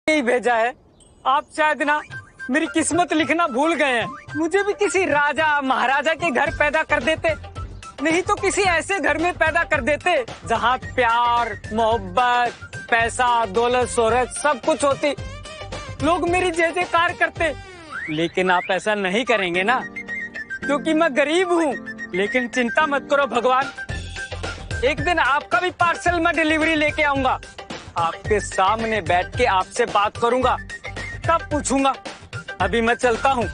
ही भेजा है। आप शायद ना मेरी किस्मत लिखना भूल गए हैं। मुझे भी किसी राजा महाराजा के घर पैदा कर देते, नहीं तो किसी ऐसे घर में पैदा कर देते जहाँ प्यार मोहब्बत पैसा दौलत शोहरत सब कुछ होती, लोग मेरी जय जयकार करते। लेकिन आप ऐसा नहीं करेंगे ना, क्योंकि मैं गरीब हूँ। लेकिन चिंता मत करो भगवान, एक दिन आपका भी पार्सल मैं डिलीवरी लेके आऊंगा। आपके सामने बैठ के आपसे बात करूंगा, तब पूछूंगा। अभी मैं चलता हूँ।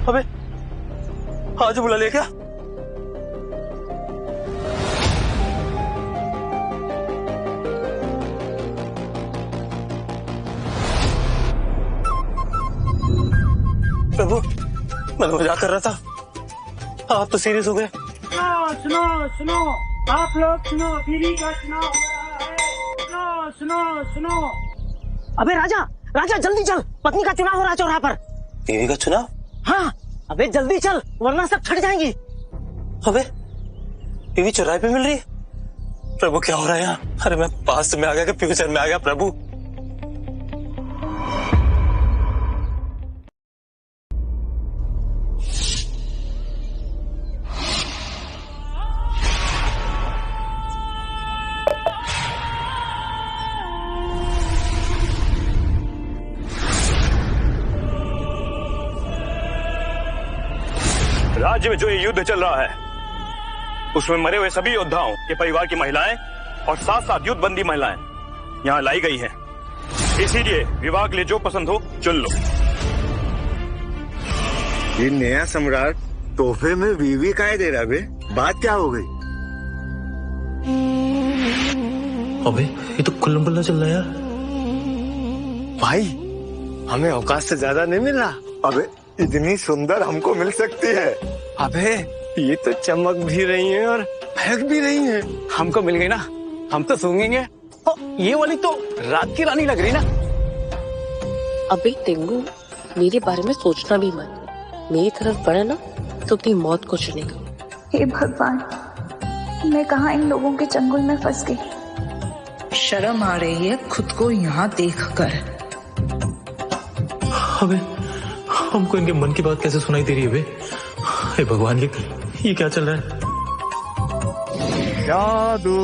अबे आज बुला लिया क्या? प्रभु मैं तो मजाक कर रहा था, आप तो सीरियस हो गए। सुनो सुनो आप लोग सुनो, बीवी का चुनाव हो रहा है। सुनो सुनो। अबे राजा राजा जल्दी चल, पत्नी का चुनाव हो रहा है चौराहे पर। बीवी का चुनाव? हाँ अबे जल्दी चल वरना सब छट जाएंगी। अबे बीवी चौराहे पे मिल रही है? प्रभु क्या हो रहा है यहाँ? अरे मैं पास्ट में आ गया कि फ्यूचर में आ गया प्रभु? राज्य में जो ये युद्ध चल रहा है उसमें मरे हुए सभी योद्धाओं के परिवार की महिलाएं और साथ साथ युद्ध बंदी महिलाएं यहाँ लाई गई हैं। इसीलिए विवाह के लिए जो पसंद हो चुन लो। ये नया सम्राट तोहफे में बीवी काहे दे रहा बे? बात क्या हो गई? अबे ये तो कुल्लम पल्ला चल रहा है यार। भाई हमें औकात से ज्यादा नहीं मिल रहा। अबे इतनी सुंदर हमको मिल सकती है। अबे ये तो चमक भी रही है और महक भी रही है। हमको मिल गई ना, हम तो सूंघेंगे। ये वाली तो रात की रानी लग रही ना। अबे टिंगू मेरे बारे में सोचना भी मत, मेरी तरफ बढ़े ना तो अपनी मौत को चुनेगा। हे भगवान, मैं कहाँ इन लोगों के चंगुल में फंस गई। शर्म आ रही है खुद को यहाँ देखकर। अबे हमको इनके मन की बात कैसे सुनाई दे रही है बे? हे भगवान ये क्या चल रहा है? जादू।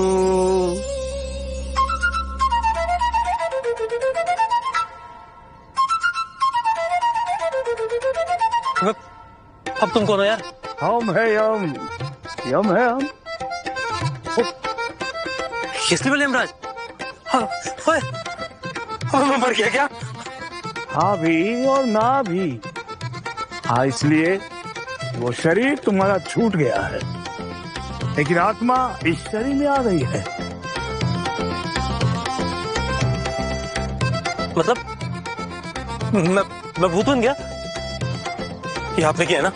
अब तुम कौन हो यार? हम है यम, यम है हम। किसने बोले यमराज? हाँ, मैं मर गया क्या? हाँ भी और ना भी। हाँ इसलिए वो शरीर तुम्हारा छूट गया है, लेकिन आत्मा इस शरीर में आ गई है। मतलब मैं भूत बन गया? ये आपने किया ना?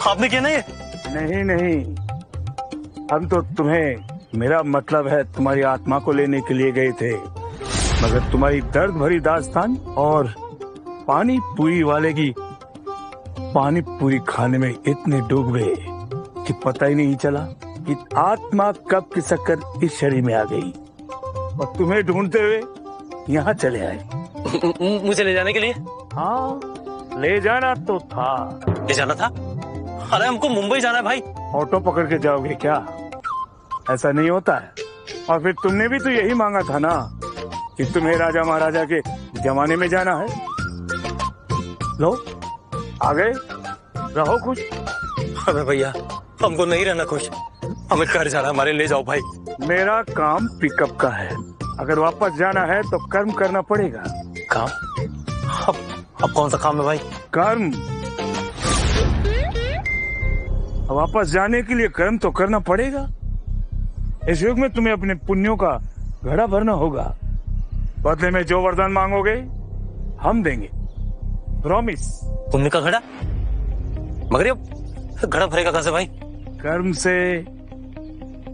आपने किया ना ये? नहीं नहीं, हम तो तुम्हें, मेरा मतलब है तुम्हारी आत्मा को लेने के लिए गए थे, मगर तुम्हारी दर्द भरी दास्तान और पानी पूरी वाले की पानी पूरी खाने में इतने डूब गए कि पता ही नहीं चला कि आत्मा कब खिसक कर इस शरीर में आ गई और तुम्हें ढूंढते हुए यहाँ चले आए। मुझे ले जाने के लिए? हाँ, ले जाना तो था। ले जाना था? अरे हमको मुंबई जाना है भाई। ऑटो पकड़ के जाओगे क्या? ऐसा नहीं होता है। और फिर तुमने भी तो यही मांगा था ना कि तुम्हें राजा महाराजा के जमाने में जाना है। लो, आ गए, रहो खुश। अबे भैया, हमको नहीं रहना खुश, हमें घर जाना, हमारे ले जाओ भाई। मेरा काम पिकअप का है, अगर वापस जाना है तो कर्म करना पड़ेगा। काम? अब कौन सा काम है भाई? कर्म। वापस जाने के लिए कर्म तो करना पड़ेगा। इस युग में तुम्हें अपने पुण्यों का घड़ा भरना होगा। बदले में जो वरदान मांगोगे हम देंगे, प्रॉमिस। पुण्य का घड़ा? मगर ये घड़ा भरेगा कहाँ से भाई? कर्म से,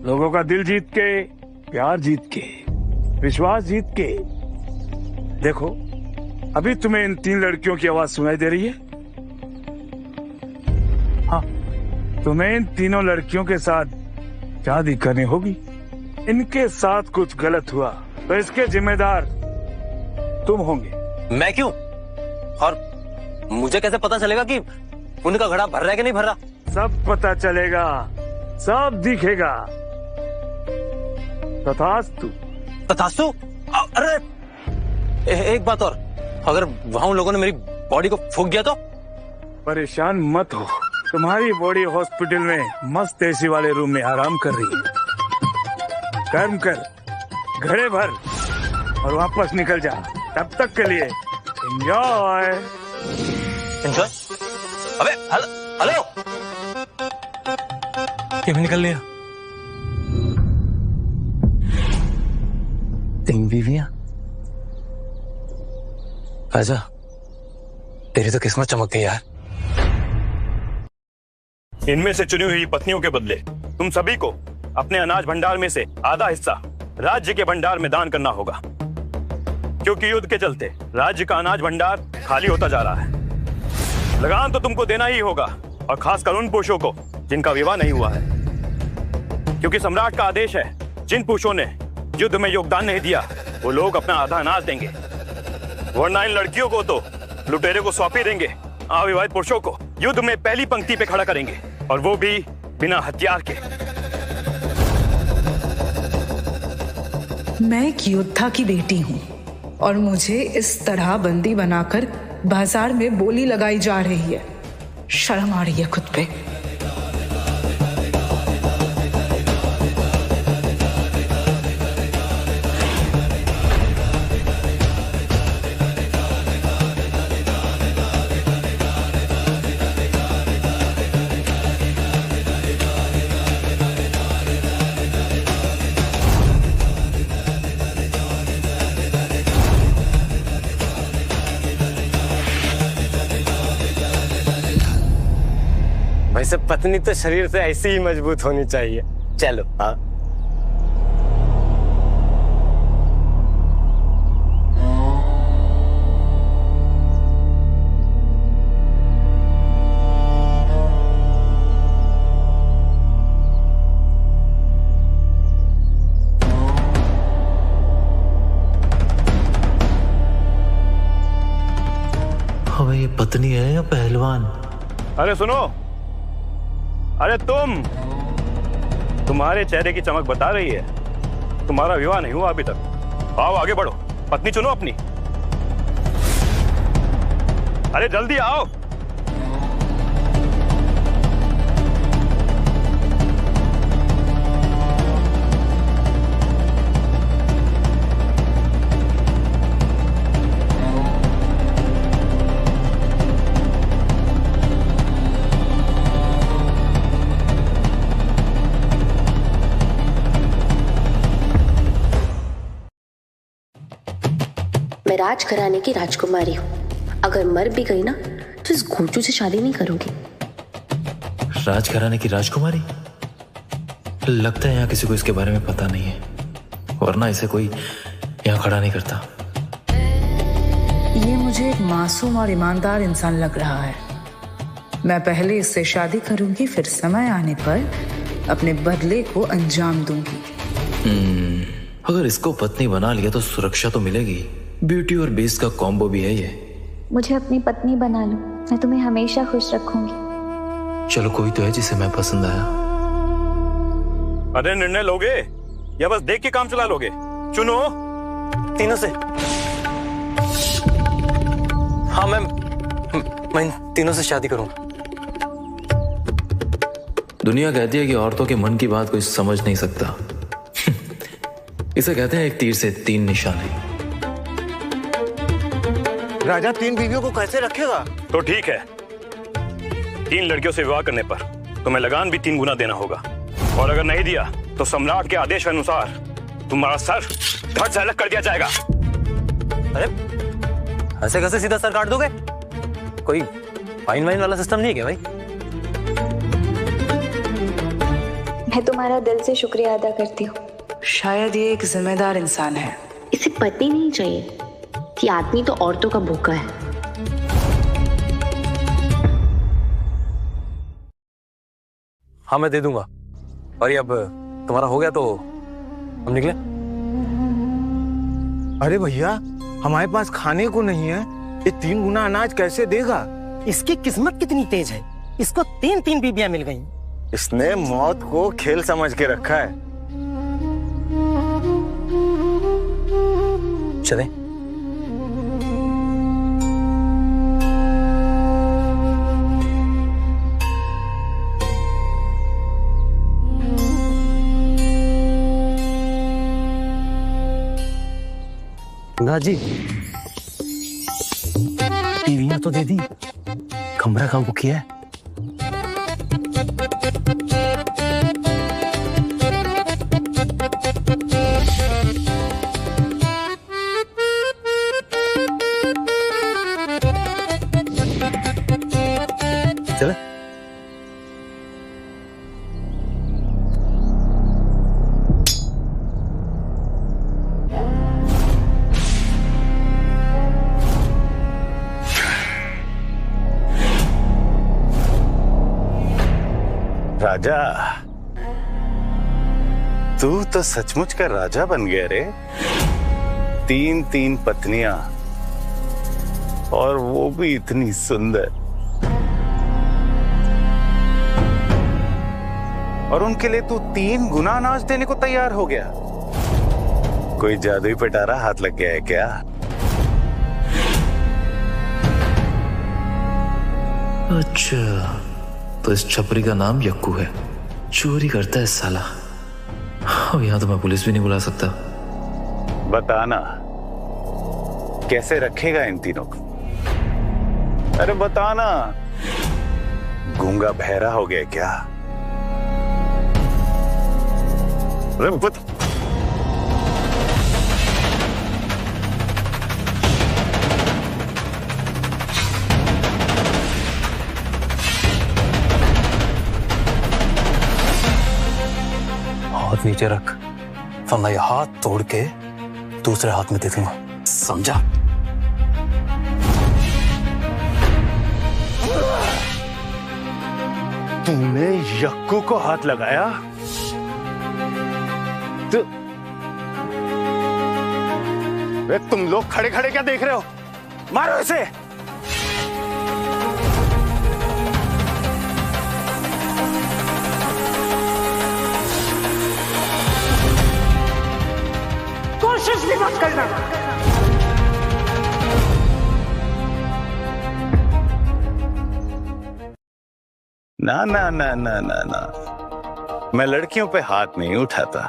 लोगों का दिल जीत के, प्यार जीत के, विश्वास जीत के। देखो, अभी तुम्हें इन 3 लड़कियों की आवाज सुनाई दे रही है? हाँ, तुम्हें इन तीनों लड़कियों के साथ शादी करनी होगी। इनके साथ कुछ गलत हुआ तो इसके जिम्मेदार तुम होंगे। मैं क्यों? और मुझे कैसे पता चलेगा कि उनका घड़ा भर रहा है कि नहीं भर रहा? सब पता चलेगा, सब दिखेगा। तथास्तु। तथास्तु? अरे एक बात और, अगर वहां उन लोगों ने मेरी बॉडी को फूंक दिया तो? परेशान मत हो, तुम्हारी बॉडी हॉस्पिटल में मस्त एसी वाले रूम में आराम कर रही है। कर्म कर, घड़े भर और वापस निकल जा। तब तक के लिए एंजॉय। एंजॉय? अबे हेलो, क्यों निकल लिया? 3 बीवियां? आजा, तेरी तो किस्मत चमक गई यार। इनमें से चुनी हुई पत्नियों के बदले तुम सभी को अपने अनाज भंडार में से आधा हिस्सा राज्य के भंडार में दान करना होगा, क्योंकि युद्ध के चलते राज्य का अनाज भंडार खाली होता जा रहा है। लगान तो तुमको देना ही होगा, और खासकर उन पुरुषों को जिनका विवाह नहीं हुआ है, क्योंकि सम्राट का आदेश है, जिन पुरुषों ने युद्ध में योगदान नहीं दिया वो लोग अपना आधा अनाज देंगे, वरना इन लड़कियों को तो लुटेरे को सौंपे देंगे। अविवाहित पुरुषों को युद्ध में पहली पंक्ति पे खड़ा करेंगे, और वो भी बिना हथियार के। मैं एक योद्धा की बेटी हूँ और मुझे इस तरह बंदी बनाकर बाजार में बोली लगाई जा रही है। शर्म आ रही है खुद पे। वैसे पत्नी तो शरीर से ऐसी ही मजबूत होनी चाहिए। चलो। हाँ, हमें ये पत्नी है या पहलवान? अरे सुनो, अरे तुम्हारे चेहरे की चमक बता रही है तुम्हारा विवाह नहीं हुआ अभी तक। आओ आगे बढ़ो, पत्नी चुनो अपनी। अरे जल्दी आओ। मैं राजघराने की राजकुमारी हूँ। अगर मर भी गई ना तो इस गोचू से शादी नहीं करूंगी। राजघराने की राजकुमारी? लगता है यहाँ किसी को इसके बारे में पता नहीं है, वरना इसे कोई यहाँ खड़ा नहीं करता। ये मुझे एक मासूम और ईमानदार इंसान लग रहा है। मैं पहले इससे शादी करूंगी, फिर समय आने पर अपने बदले को अंजाम दूंगी। अगर इसको पत्नी बना लिया तो सुरक्षा तो मिलेगी। ब्यूटी और बेस का कॉम्बो भी है ये। मुझे अपनी पत्नी बना लो, मैं तुम्हें हमेशा खुश रखूंगी। चलो कोई तो है जिसे मैं पसंद आया। अरे निर्णय लोगे या बस देख के काम चला लोगे? चुनो। तीनों से। हाँ मैं इन तीनों से शादी करूंगा। दुनिया कहती है कि औरतों के मन की बात कोई समझ नहीं सकता। इसे कहते हैं एक तीर से 3 निशाने। राजा 3 बीवियों को कैसे रखेगा? तो ठीक है, 3 लड़कियों से विवाह करने पर तुम्हें लगान भी 3 गुना देना होगा, और अगर नहीं दिया तो सम्राट के आदेश के अनुसार तुम्हारा सर धड़ से अलग कर दिया जाएगा। अरे ऐसे कैसे सीधा सर काट दोगे? कोई फाइन वाइन वाला सिस्टम नहीं है क्या भाई? मैं तुम्हारा दिल से शुक्रिया अदा करती हूँ। शायद ये एक जिम्मेदार इंसान है। इसे पत्नी नहीं चाहिए, ये आदमी तो औरतों का भूखा है। हाँ मैं दे दूंगा। और ये अब तुम्हारा हो गया तो हम निकले। अरे भैया, हमारे पास खाने को नहीं है, ये 3 गुना अनाज कैसे देगा? इसकी किस्मत कितनी तेज है, इसको 3 बीबियां मिल गई। इसने मौत को खेल समझ के रखा है। चले। गंगा जी, टीवियां तो दे दी, कमरा कहाँ बुक किया है? चले। राजा, तू तो सचमुच का राजा बन गया रे। 3 पत्नियां, और वो भी इतनी सुंदर, और उनके लिए तू 3 गुना अनाज देने को तैयार हो गया। कोई जादुई पिटारा हाथ लग गया है क्या? अच्छा, तो इस छपरी का नाम यक्कू है, चोरी करता है साला। अब यहाँ तो मैं पुलिस भी नहीं बुला सकता। बताना कैसे रखेगा इन तीनों को? अरे बताना, गूंगा बहरा हो गया क्या? अरे बता। हाथ नीचे रख, वरना ये हाथ तोड़ के दूसरे हाथ में दे दूंगा, समझा? तूने यक्कू को हाथ लगाया? तुम लोग खड़े खड़े क्या देख रहे हो? मारो इसे। कोशिश भी मत करना। ना ना ना ना ना ना, मैं लड़कियों पे हाथ नहीं उठाता।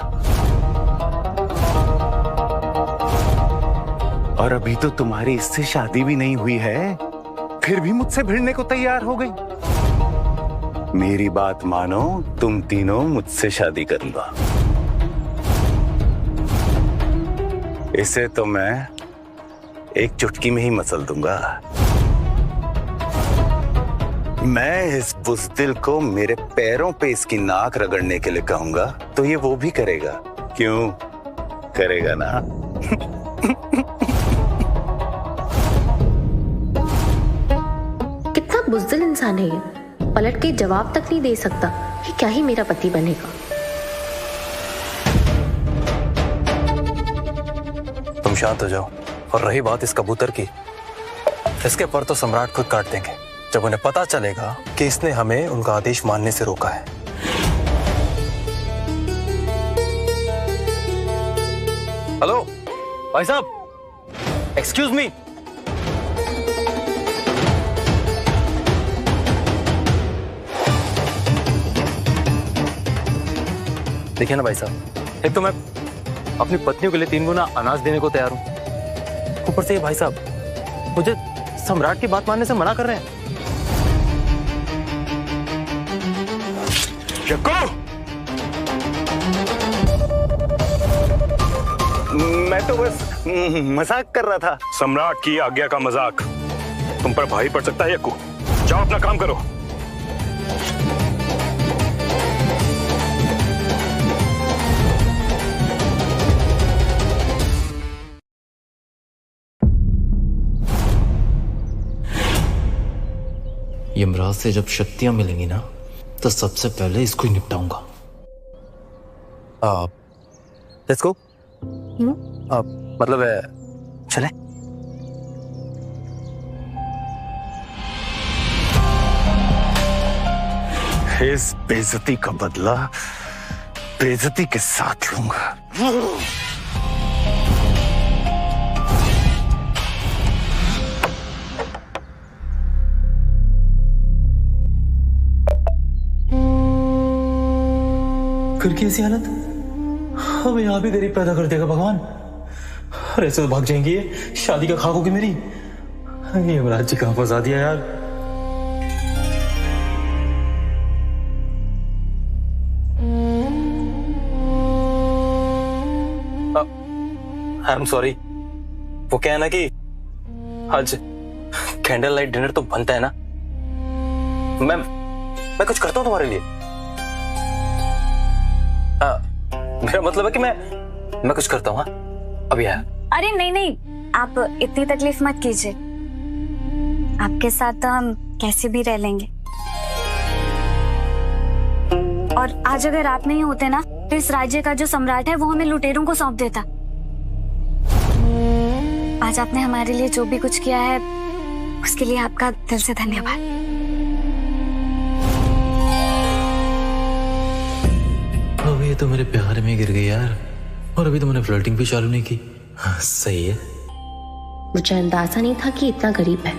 और अभी तो तुम्हारी इससे शादी भी नहीं हुई है, फिर भी मुझसे भिड़ने को तैयार हो गई। मेरी बात मानो, तुम तीनों मुझसे शादी कर लो। इसे तो मैं एक चुटकी में ही मसल दूंगा। मैं इस बुज़दिल को मेरे पैरों पे इसकी नाक रगड़ने के लिए कहूंगा तो ये वो भी करेगा। क्यों करेगा ना? कितना बुज़दिल इंसान है ये। पलट के जवाब तक नहीं दे सकता कि क्या ही मेरा पति बनेगा। तुम शांत हो जाओ। और रही बात इस कबूतर की, इसके पर तो सम्राट खुद काट देंगे जब उन्हें पता चलेगा कि इसने हमें उनका आदेश मानने से रोका है। हेलो भाई साहब, एक्सक्यूज मी। देखिए ना भाई साहब, एक तो मैं अपनी पत्नियों के लिए 3 गुना अनाज देने को तैयार हूं, ऊपर से ये भाई साहब मुझे सम्राट की बात मानने से मना कर रहे हैं। मैं तो बस मजाक कर रहा था। सम्राट की आज्ञा का मजाक तुम पर भारी पड़ सकता है यक्कू। जाओ अपना काम करो। यमराज से जब शक्तियां मिलेंगी ना, तो सबसे पहले इसको ही निपटाऊंगा। Let's go. मतलब चले। इस बेइज्जती का बदला बेइज्जती के साथ लूंगा। फिर की ऐसी हालत, अब यहाँ भी गरीब पैदा कर देगा भगवान। और ऐसे तो भाग जाएंगी ये, शादी का खाक होगी मेरी। ये यमराज जी कहाँ फंसा दिया यार। I am sorry. वो क्या है ना कि आज कैंडल लाइट डिनर तो बनता है ना, मैं कुछ करता हूँ तुम्हारे लिए। मेरा मतलब है कि मैं कुछ करता हूँ। अभी आया। अरे नहीं नहीं, आप इतनी तकलीफ मत कीजिए, आपके साथ तो हम कैसे भी रह लेंगे। और आज अगर आप नहीं होते ना, तो इस राज्य का जो सम्राट है वो हमें लुटेरों को सौंप देता। आज आपने हमारे लिए जो भी कुछ किया है, उसके लिए आपका दिल से धन्यवाद। अभी तो मेरे प्यार में गिर गई यार, और अभी तो मैंने फ्लर्टिंग भी चालू नहीं की। हाँ, सही है। मुझे अंदाजा नहीं था कि इतना गरीब है।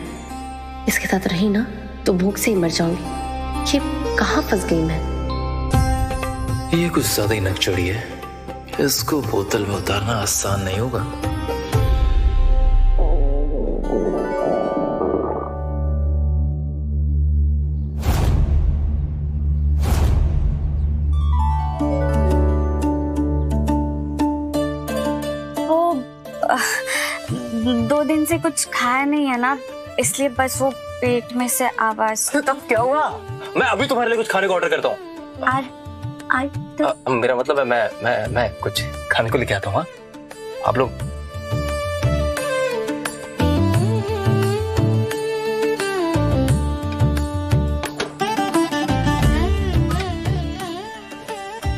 इसके साथ रही ना तो भूख से ही मर जाऊंगी। ये कहाँ फंस गई मैं। ये कुछ ज्यादा ही नक चढ़ी है, इसको बोतल में उतारना आसान नहीं होगा। दो दिन से कुछ खाया नहीं है ना, इसलिए बस वो पेट में से आवाज। तब क्या हुआ? मैं अभी तुम्हारे लिए कुछ खाने को ऑर्डर करता हूँ। तो मेरा मतलब है मैं कुछ खाने को लेके आता हूँ। आप लोग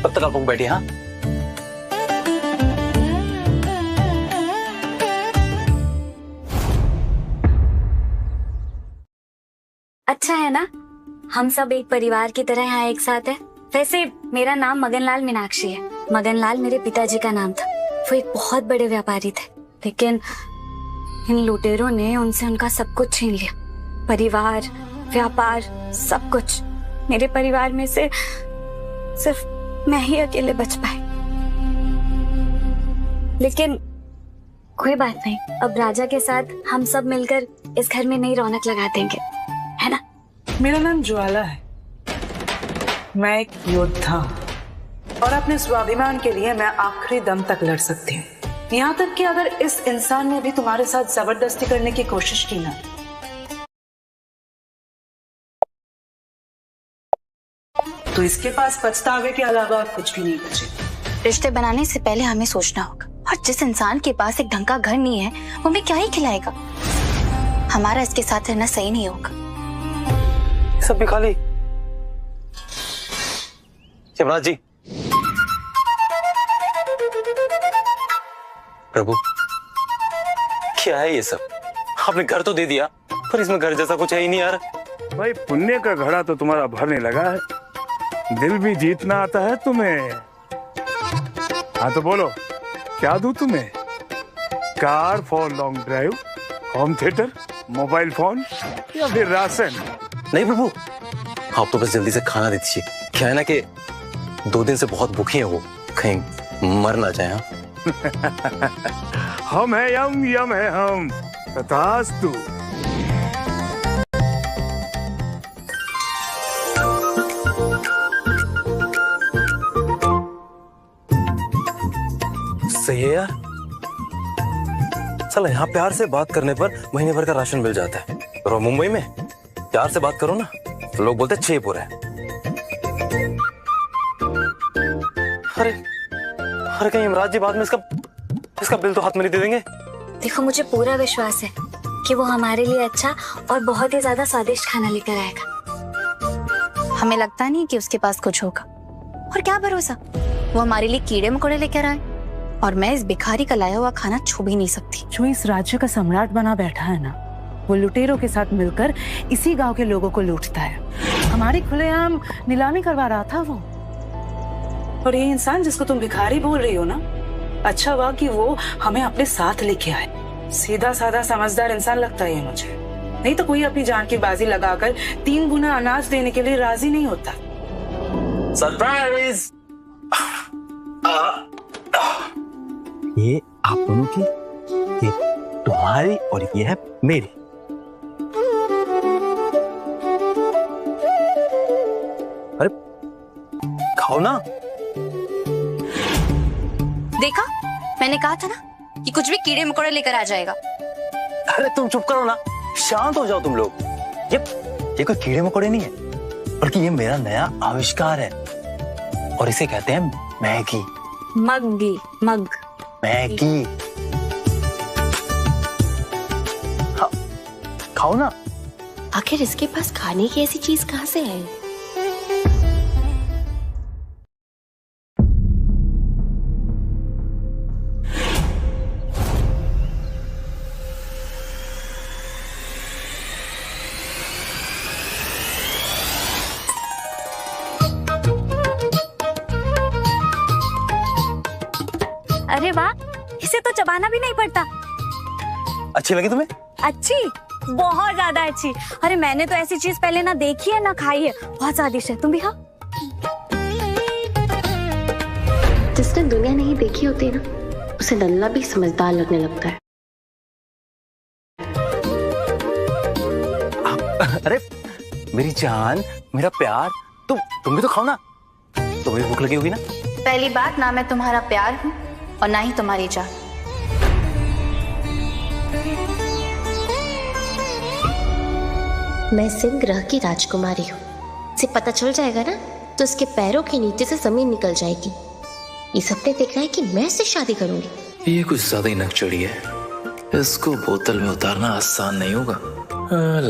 तब तक आप लोग बैठिए। हाँ, अच्छा है ना, हम सब एक परिवार की तरह यहाँ एक साथ है। वैसे मेरा नाम मगनलाल मीनाक्षी है। मगनलाल मेरे पिताजी का नाम था। वो एक बहुत बड़े व्यापारी थे, लेकिन इन लुटेरों ने उनसे उनका सब कुछ छीन लिया। परिवार, व्यापार, सब कुछ। मेरे परिवार में से सिर्फ मैं ही अकेले बच पाई। लेकिन कोई बात नहीं, अब राजा के साथ हम सब मिलकर इस घर में नई रौनक लगा देंगे, है ना? मेरा नाम ज्वाला है। मैं एक योद्धा हूँ और अपने स्वाभिमान के लिए मैं आखिरी दम तक लड़ सकती हूँ। यहाँ तक कि अगर इस इंसान ने भी तुम्हारे साथ जबरदस्ती करने की कोशिश की ना, तो इसके पास पछतावे के अलावा और कुछ भी नहीं बचे। रिश्ते बनाने से पहले हमें सोचना होगा, और जिस इंसान के पास एक ढंग का घर नहीं है, वो हमें क्या ही खिलाएगा। हमारा इसके साथ रहना सही नहीं होगा। सब भी खाली यमराज जी, प्रभु क्या है ये सब? आपने घर तो दे दिया पर इसमें घर जैसा कुछ है ही नहीं यार। भाई पुण्य का घड़ा तो तुम्हारा भरने लगा है, दिल भी जीतना आता है तुम्हें। हाँ तो बोलो, क्या दूं तुम्हें? Car for long drive, home theatre, mobile phone या फिर राशन? नहीं प्रभु, आप तो बस जल्दी से खाना दे दीजिए। क्या है ना कि 2 दिन से बहुत भूखे हैं वो, कहीं मर ना जाए। हम है यम, यम है हम, तथास्तु। सही है यार, चलो यहाँ प्यार से बात करने पर महीने भर का राशन मिल जाता है। और मुंबई में प्यार से बात करो ना तो लोग बोलते 6 पूरे। अरे अरे कहीं यमराज जी बाद में इसका बिल तो हाथ में नहीं दे देंगे? देखो, मुझे पूरा विश्वास है कि वो हमारे लिए अच्छा और बहुत ही ज्यादा स्वादिष्ट खाना लेकर आएगा। हमें लगता नहीं कि उसके पास कुछ होगा, और क्या भरोसा वो हमारे लिए कीड़े मकोड़े लेकर आए। और मैं इस भिखारी का लाया हुआ खाना छू भी नहीं सकती। जो इस राज्य का सम्राट बना बैठा है ना, वो लुटेरों के साथ मिलकर इसी गांव के लोगों को लूटता है। हमारी खुलेआम नीलामी करवा रहा था वो। और ये इंसान जिसको तुम भिखारी बोल रही हो ना, अच्छा हुआ कि वो हमें अपने साथ लेके आए। सीधा साधा समझदार इंसान लगता है ये मुझे, नहीं तो कोई अपनी जान की बाजी लगाकर 3 गुना अनाज देने के लिए राजी नहीं होता। सरप्राइज! ये आप दोनों की, ये तुम्हारी और ये है मेरी। अरे खाओ ना। देखा, मैंने कहा था ना कि कुछ भी कीड़े मकोड़े लेकर आ जाएगा। अरे तुम चुप करो ना, शांत हो जाओ तुम लोग। ये कोई कीड़े मकोड़े नहीं है, बल्कि ये मेरा नया आविष्कार है और इसे कहते हैं मैगी। मग्गी, मग मैगी। खाओ ना। आखिर इसके पास खाने की ऐसी चीज कहां से है? अरे वाह, इसे तो चबाना भी नहीं पड़ता। अच्छी लगी तुम्हें? अच्छी, बहुत ज्यादा अच्छी। अरे मैंने तो ऐसी चीज पहले ना देखी है ना खाई है, बहुत स्वादिष्ट है। तुम भी खाओ। जिसने दुनिया नहीं देखी होती ना, उसे नल्ला भी समझदार लगने लगता है। अरे मेरी जान, मेरा प्यार, तुम भी तो खाओ ना, तुम्हें भूख लगी होगी ना। पहली बात, ना मैं तुम्हारा प्यार हूँ और ना ही तुम्हारी जान। मैं सिंह ग्रह की राजकुमारी हूँ। इसे पता चल जाएगा ना तो इसके पैरों के नीचे से जमीन निकल जाएगी। ये सपने देख रहा है कि मैं इससे शादी करूंगी। ये कुछ ज्यादा ही नक चढ़ी है, इसको बोतल में उतारना आसान नहीं होगा।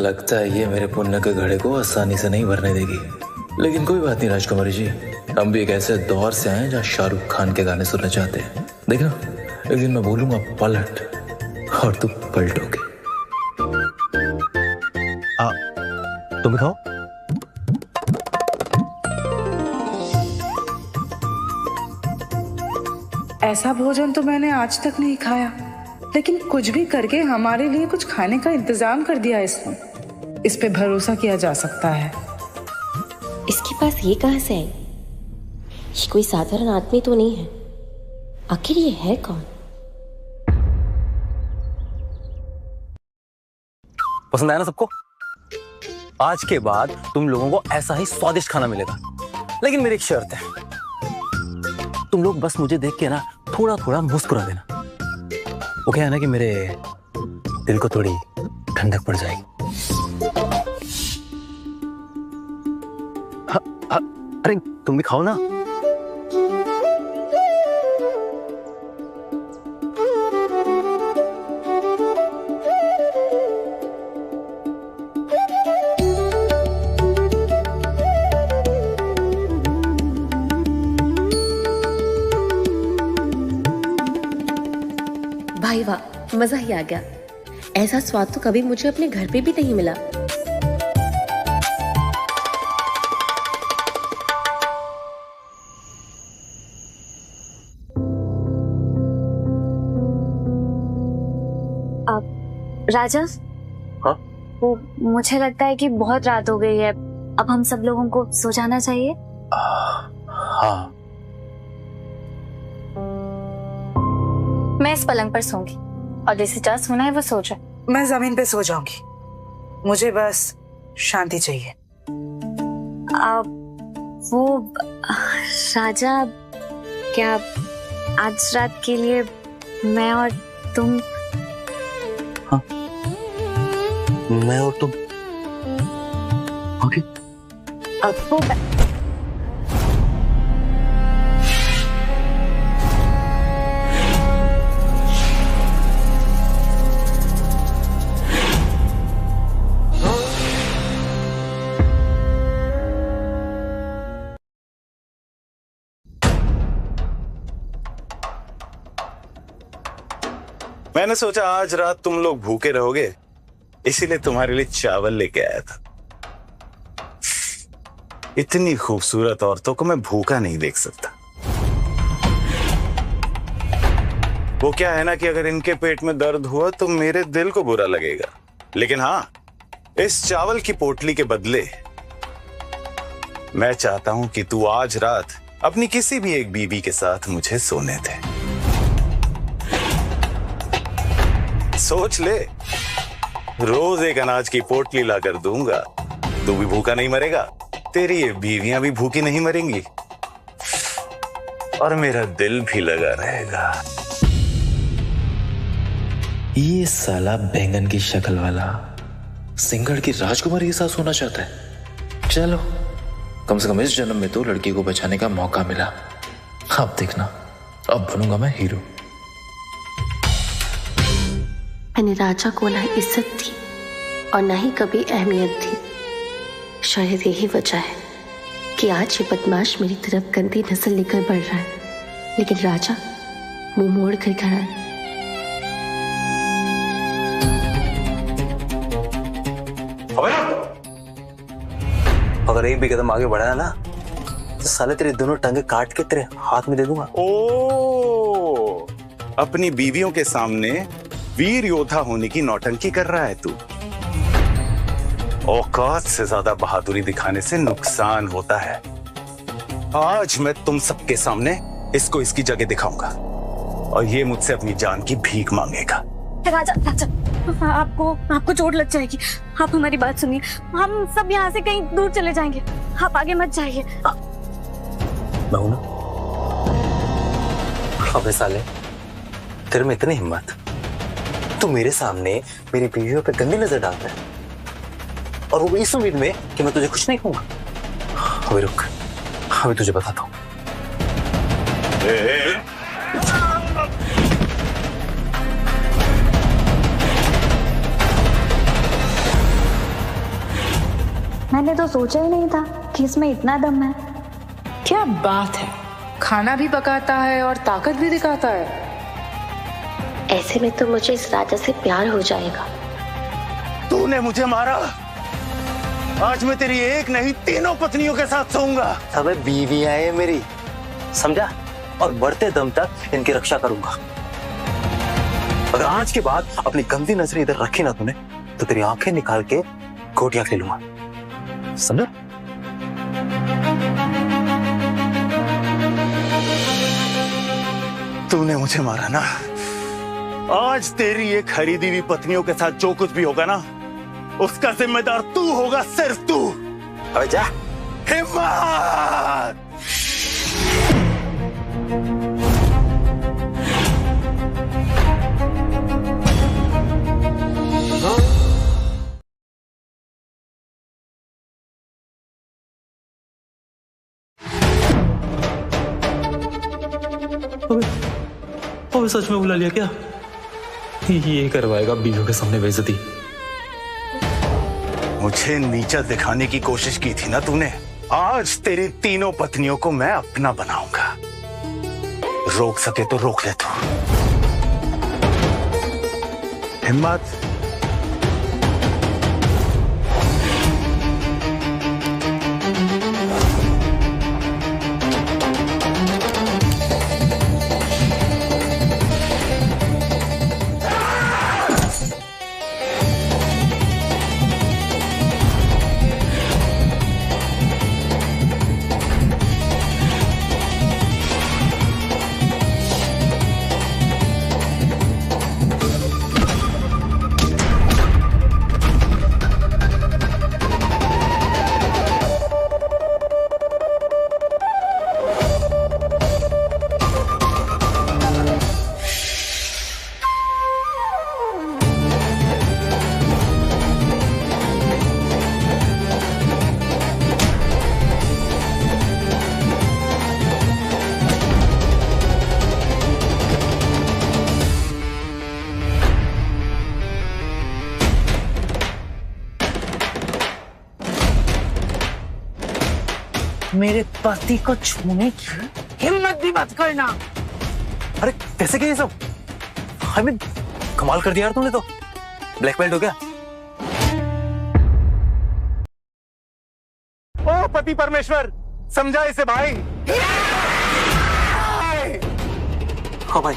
लगता है ये मेरे पुण्य के घड़े को आसानी से नहीं भरने देगी। लेकिन कोई बात नहीं राजकुमारी जी, हम भी एक ऐसे दौर से आए जहाँ शाहरुख खान के गाने सुनना चाहते हैं। देखना, एक दिन मैं बोलूंगा पलट और तुम पलटोगे। तुम खाओ। ऐसा भोजन तो मैंने आज तक नहीं खाया, लेकिन कुछ भी करके हमारे लिए कुछ खाने का इंतजाम कर दिया इसने। इस पे भरोसा किया जा सकता है। इसके पास ये कहां से है? ये कोई साधारण आदमी तो नहीं है। आखिर ये है कौन? पसंद आया ना सबको? आज के बाद तुम लोगों को ऐसा ही स्वादिष्ट खाना मिलेगा, लेकिन मेरी एक शर्त है। तुम लोग बस मुझे देख के ना थोड़ा थोड़ा मुस्कुरा देना। वो क्या है ना कि मेरे दिल को थोड़ी ठंडक पड़ जाएगी। अरे तुम भी खाओ ना। भाई वाह, मजा ही आ गया। ऐसा स्वाद तो कभी मुझे अपने घर पे भी नहीं मिला। राजा, हाँ? वो मुझे लगता है कि बहुत रात हो गई है, अब हम सब लोगों को सो जाना चाहिए। हाँ। मैं इस पलंग पर सोऊंगी और जिसे चाह सोना है वो सो जाए। मैं जमीन पे सो जाऊंगी, मुझे बस शांति चाहिए। वो राजा, क्या आज रात के लिए मैं और तुम? हाँ, मैं और तुम। ओके। अब वो मैंने सोचा आज रात तुम लोग भूखे रहोगे, इसीलिए तुम्हारे लिए चावल लेके आया था। इतनी खूबसूरत औरतों को मैं भूखा नहीं देख सकता। वो क्या है ना कि अगर इनके पेट में दर्द हुआ तो मेरे दिल को बुरा लगेगा, लेकिन हाँ, इस चावल की पोटली के बदले मैं चाहता हूं कि तू आज रात अपनी किसी भी एक बीवी के साथ मुझे सोने दे। सोच ले, रोज एक अनाज की पोटली लाकर दूंगा, तू भी भूखा नहीं मरेगा, तेरी ये बीवियां भी भूखी नहीं मरेंगी और मेरा दिल भी लगा रहेगा। ये साला बैंगन की शक्ल वाला सिंगड़ की राजकुमारी के साथ सोना चाहता है। चलो, कम से कम इस जन्म में तो लड़की को बचाने का मौका मिला। अब देखना, अब बनूंगा मैं हीरो। मैंने राजा को ना इज्जत थी और ना ही कभी अहमियत थी। शायद यही वजह है कि आज ये बदमाश मेरी तरफ गंदी नस्ल लेकर बढ़ रहा है, लेकिन राजा मुंह मोड़ कर खड़ा है। अगर एक भी कदम आगे बढ़ाया ना तो साले तेरी दोनों टांगे काट के तेरे हाथ में दे दूंगा। ओ, अपनी बीवियों के सामने वीर योद्धा होने की नौटंकी कर रहा है तू। औकात से ज्यादा बहादुरी दिखाने से नुकसान होता है। आज मैं तुम सबके सामने इसको इसकी जगह दिखाऊंगा और ये मुझसे अपनी जान की भीख मांगेगा। राजा, राजा, आपको चोट लग जाएगी। आप हमारी बात सुनिए, हम सब यहाँ से कहीं दूर चले जाएंगे, आप आगे मत जाइए। मैं हूं ना। अबे साले, तेरे में इतनी हिम्मत, तू मेरे सामने मेरी बीवियों पे गंदी नजर डालता है और वो इस उम्मीद में कि मैं तुझे कुछ नहीं कहूंगा। अभी रुक, अभी तुझे बताता हूं। मैंने तो सोचा ही नहीं था कि इसमें इतना दम है। क्या बात है, खाना भी पकाता है और ताकत भी दिखाता है। ऐसे में तो मुझे इस राजा से प्यार हो जाएगा। तूने मुझे मारा, आज मैं तेरी एक नहीं तीनों पत्नियों के साथ सोऊंगा। अबे बीवियां है मेरी, समझा? और बढ़ते दम तक इनकी रक्षा करूंगा। अगर आज के बाद अपनी गंदी नजरें इधर रखी ना तूने तो तेरी आंखें निकाल के गोटियां ले लूंगा, समझा? तूने मुझे मारा ना, आज तेरी ये खरीदी हुई पत्नियों के साथ जो कुछ भी होगा ना, उसका जिम्मेदार तू होगा, सिर्फ तू। अबे जा। हिम्मत! अबे सच में बुला लिया क्या? ये करवाएगा बीवियों के सामने बेइज्जती। मुझे नीचा दिखाने की कोशिश की थी ना तूने, आज तेरी तीनों पत्नियों को मैं अपना बनाऊंगा। रोक सके तो रोक ले तू। हिम्मत। मेरे पति को छूने की हिम्मत भी मत करना। अरे कैसे किया ये सब? आई मीन कमाल कर दिया यार तुमने तो। ब्लैक बेल्ट हो गया। ओ पति परमेश्वर, समझा इसे भाई। हो भाई,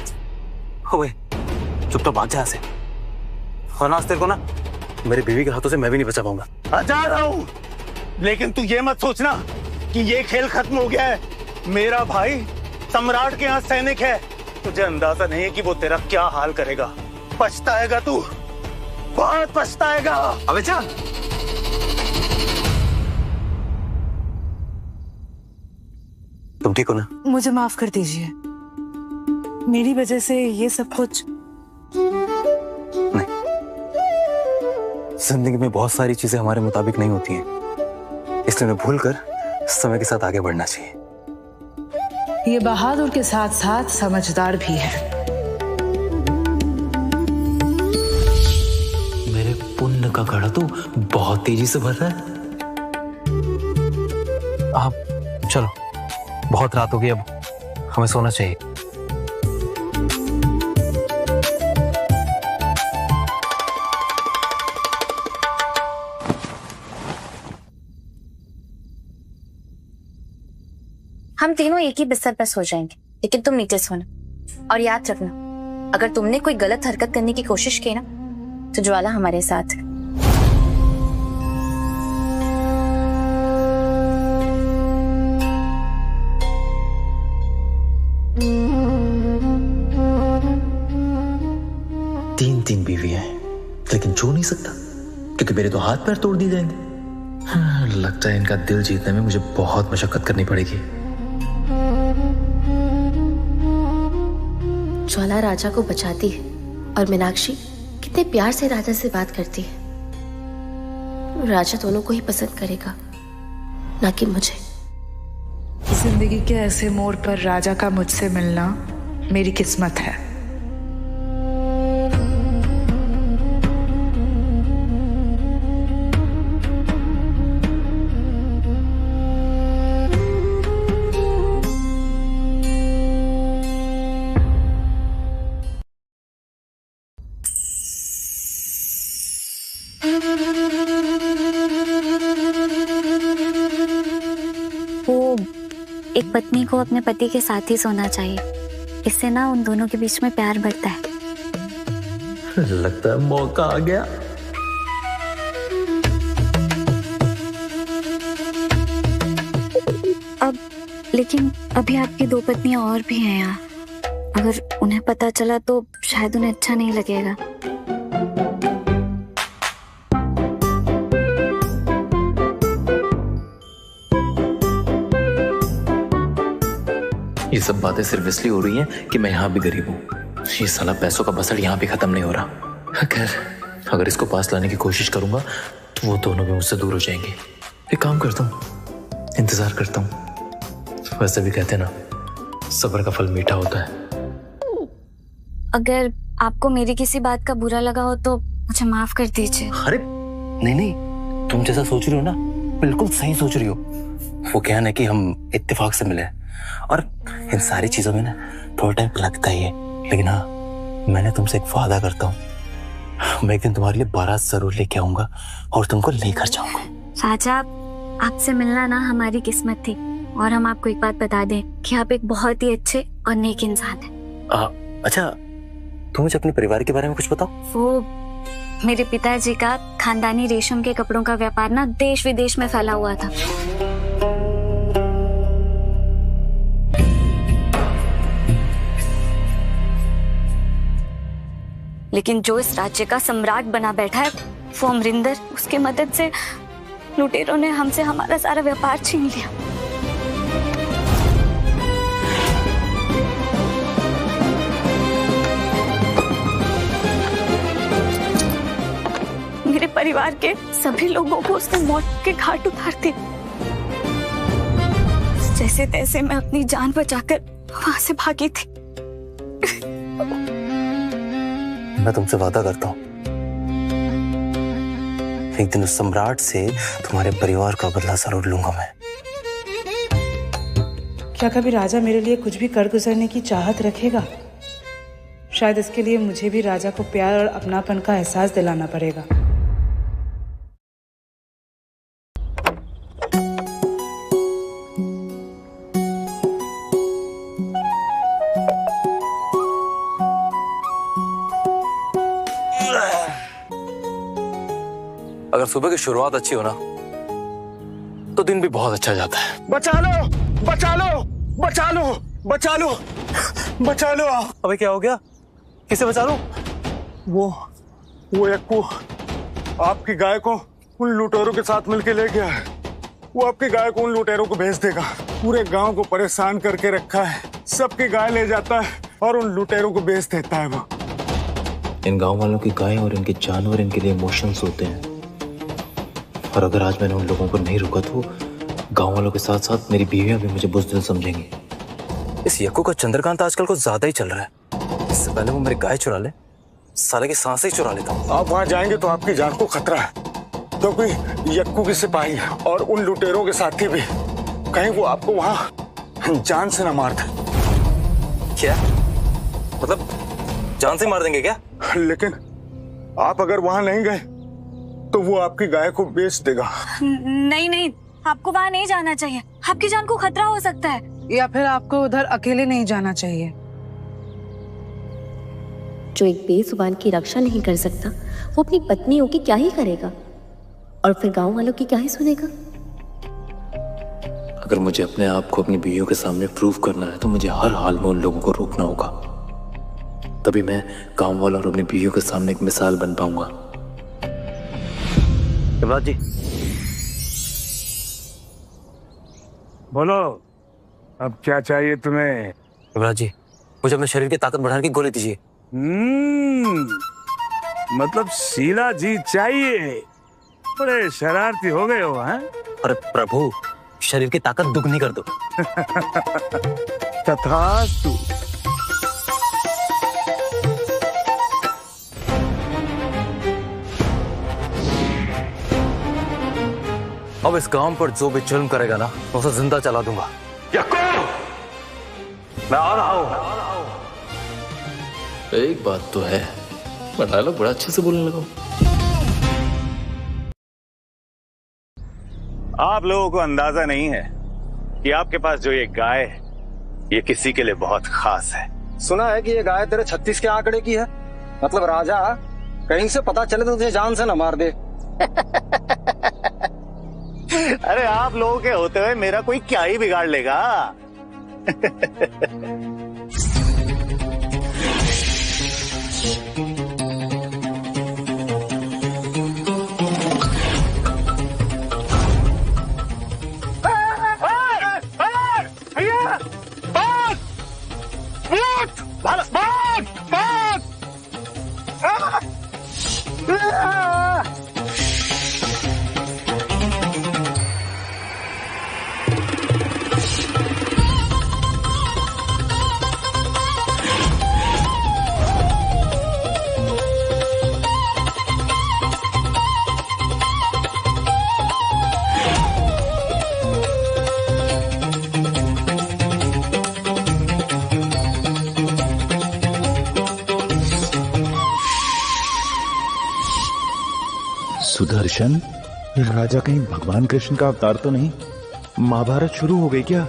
हो भाई, चुप तो भाग जा यहाँ से। वरना आज तेरे को ना मेरी बीवी के हाथों से मैं भी नहीं बचा पाऊंगा। जा रहा हूं, लेकिन तू ये मत सोचना कि ये खेल खत्म हो गया है। मेरा भाई सम्राट के यहाँ सैनिक है। तुझे अंदाजा नहीं है कि वो तेरा क्या हाल करेगा। पछताएगा तू, बहुत पछताएगा। अबे चल। तुम ठीक हो ना? मुझे माफ कर दीजिए, मेरी वजह से ये सब कुछ। नहीं, जिंदगी में बहुत सारी चीजें हमारे मुताबिक नहीं होती हैं, इसलिए मैं भूल कर समय के साथ आगे बढ़ना चाहिए। ये बहादुर के साथ साथ समझदार भी है। मेरे पुण्य का घड़ा तो बहुत तेजी से भर रहा है। आप चलो, बहुत रात हो गई, अब हमें सोना चाहिए। हम तीनों एक ही बिस्तर पर सो जाएंगे, लेकिन तुम नीचे सोना। और याद रखना, अगर तुमने कोई गलत हरकत करने की कोशिश की ना, तो ज्वाला हमारे साथ है। तीन बीवी हैं, लेकिन छू नहीं सकता क्योंकि मेरे तो हाथ पैर तोड़ दिए जाएंगे। हाँ, लगता है इनका दिल जीतने में मुझे बहुत मशक्कत करनी पड़ेगी। ज्वाला राजा को बचाती है और मीनाक्षी कितने प्यार से राजा से बात करती है। राजा दोनों को ही पसंद करेगा, ना कि मुझे। जिंदगी के ऐसे मोड़ पर राजा का मुझसे मिलना मेरी किस्मत है। एक पत्नी को अपने पति के साथ ही सोना चाहिए, इससे ना उन दोनों के बीच में प्यार बढ़ता है। लगता है मौका आ गया। अब लेकिन अभी आपकी 2 पत्नियां और भी हैं यहाँ। अगर उन्हें पता चला तो शायद उन्हें अच्छा नहीं लगेगा। ये सब बातें सिर्फ इसलिए हो रही हैं कि मैं यहाँ भी गरीब हूँ। ये साला पैसों का बसड़ यहाँ भी खत्म नहीं हो रहा। खैर, अगर इसको पास लाने की कोशिश करूंगा तो वो दोनों भी मुझसे दूर हो जाएंगे। एक काम करता हूँ, इंतजार करता हूँ। वैसे भी कहते हैं ना, सब्र का फल मीठा होता है। अगर आपको मेरी किसी बात का बुरा लगा हो तो मुझे माफ कर दीजिए। अरे नहीं नहीं, तुम जैसा सोच रही हो ना, बिल्कुल सही सोच रही हो। वो क्या है कि हम इत्तेफाक से मिले और इन सारी चीजों में ना थोड़ा टाइम लगता ही है, लेकिन हाँ, मैंने तुमसे एक वादा करता हूँ, मैं एक दिन तुम्हारे लिए बारात जरूर लेके आऊंगा और तुमको लेकर जाऊंगा। राजा, आपसे मिलना ना हमारी किस्मत थी। और हम आपको एक बात बता दें कि आप एक बहुत ही अच्छे और नेक इंसान हैं। अच्छा, तुम मुझे अपने परिवार के बारे में कुछ बताओ। वो मेरे पिताजी का खानदानी रेशम के कपड़ों का व्यापार ना देश विदेश में फैला हुआ था। लेकिन जो इस राज्य का सम्राट बना बैठा है वो अमरिंदर, उसकी मदद से लुटेरों ने हमसे हमारा सारा व्यापार छीन लिया। मेरे परिवार के सभी लोगों को उसने मौत के घाट उतार दिया। जैसे तैसे मैं अपनी जान बचाकर वहां से भागी थी। मैं तुमसे वादा करता हूँ, एक दिन उस सम्राट से तुम्हारे परिवार का बदला जरूर लूंगा मैं। क्या कभी राजा मेरे लिए कुछ भी कर गुजरने की चाहत रखेगा? शायद इसके लिए मुझे भी राजा को प्यार और अपनापन का एहसास दिलाना पड़ेगा। अगर सुबह की शुरुआत अच्छी हो ना तो दिन भी बहुत अच्छा जाता है। बचा लो, बचा लो, बचा लो, बचा लो, बचा लो। अबे क्या हो गया? किसे बचा लो? वो यक्कू आपकी गाय को उन लुटेरों के साथ मिलके ले गया है। वो आपकी गाय को उन लुटेरों को भेज देगा। पूरे गांव को परेशान करके रखा है। सबकी गाय ले जाता है और उन लुटेरों को बेच देता है वो। इन गांव वालों की गाय और इनके जानवर इनके लिए इमोशंस होते हैं, और अगर आज मैंने उन लोगों को नहीं रोका तो गांव वालों के साथ साथ मेरी बीवियां भी मुझे बुज़दिल समझेंगी। इस यक्कू का चंद्रकांत आजकल कुछ ज्यादा ही चल रहा है। इससे पहले वो मेरी गाय चुरा ले, साले की सांसें ही चुरा लेता हूँ। आप वहां जाएंगे तो आपकी जान को खतरा है, क्योंकि यक्कू के सिपाही और उन लुटेरों के साथी भी, कहीं वो आपको वहां जान से न मार दे। क्या मतलब जान से मार देंगे क्या? लेकिन आप अगर वहां नहीं गए तो वो आपकी गाय को बेच देगा। नहीं नहीं, आपको वहां नहीं जाना चाहिए। आपकी जान को खतरा हो सकता है। या फिर आपको उधर अकेले नहीं जाना चाहिए। जो एक बेजुबान की रक्षा नहीं कर सकता वो अपनी पत्नियों की क्या ही करेगा, और फिर गांव वालों की क्या ही सुनेगा। अगर मुझे अपने आप को अपनी बीवियों के सामने प्रूव करना है तो मुझे हर हाल में उन लोगों को रोकना होगा। तभी मैं गांव वालों और अपनी बीवियों के सामने एक मिसाल बन पाऊंगा। युवराज जी, बोलो, अब क्या चाहिए तुम्हें? युवराज जी, मुझे अपने शरीर की ताकत बढ़ाने की गोली दीजिए। मतलब शीला जी चाहिए? बड़े शरारती हो गए हो, हैं? अरे प्रभु, शरीर की ताकत दुगनी कर दो। तथास्तु। अब इस गांव पर जो भी जुल्म करेगा ना, उसे जिंदा चला दूंगा। यक्कू, मैं आ रहा हूं। एक बात तो है, मैं डायलॉग बड़ा अच्छे से बोलने लगा हूं। आप लोगों को अंदाजा नहीं है कि आपके पास जो ये गाय है ये किसी के लिए बहुत खास है। सुना है कि ये गाय तेरे 36 के आंकड़े की है। मतलब राजा कहीं से पता चले तो तुझे जान से न मार दे। अरे आप लोगों के होते हुए मेरा कोई क्या ही बिगाड़ लेगा। सुदर्शन, ये राजा कहीं भगवान कृष्ण का अवतार तो नहीं? महाभारत शुरू हो गई क्या?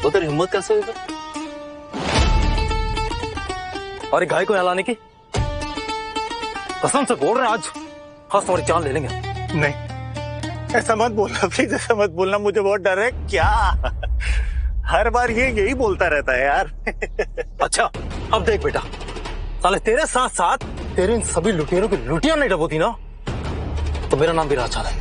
तो तेरी हिम्मत कैसे हुई? और गाय को यहाँ लाने की? कसम से बोल रहे हैं आज खास तुम्हारी जान ले लेंगे। नहीं, ऐसा मत बोलना प्लीज, ऐसा मत बोलना, मुझे बहुत डर है। क्या हर बार ये यही बोलता रहता है यार। अच्छा अब देख बेटा, साले तेरे साथ साथ तेरे इन सभी लुटेरों की लुटियां नहीं डबोती ना, तो मेरा नाम भी राजा है।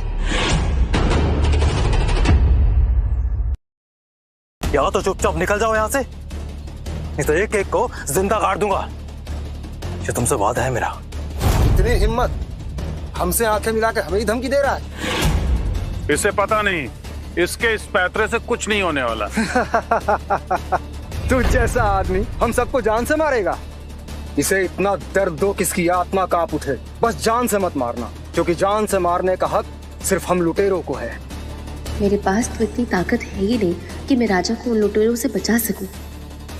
या तो चुपचाप निकल जाओ यहाँ से, नहीं तो एक एक को जिंदा काट दूंगा। ये तुमसे वादा है मेरा। इतनी हिम्मत, हमसे आंखें मिला के हमें ही धमकी दे रहा है। इसे पता नहीं, इसके इस पैतरे से कुछ नहीं होने वाला। तू जैसा आदमी हम सबको जान से मारेगा? इसे इतना दर्द दो किसकी आत्मा कांप उठे। बस जान से मत मारना, क्योंकि जान से मारने का हक सिर्फ हम लुटेरों को है। मेरे पास तो इतनी ताकत है ही नहीं कि मैं राजा को उन लुटेरों से बचा सकूं।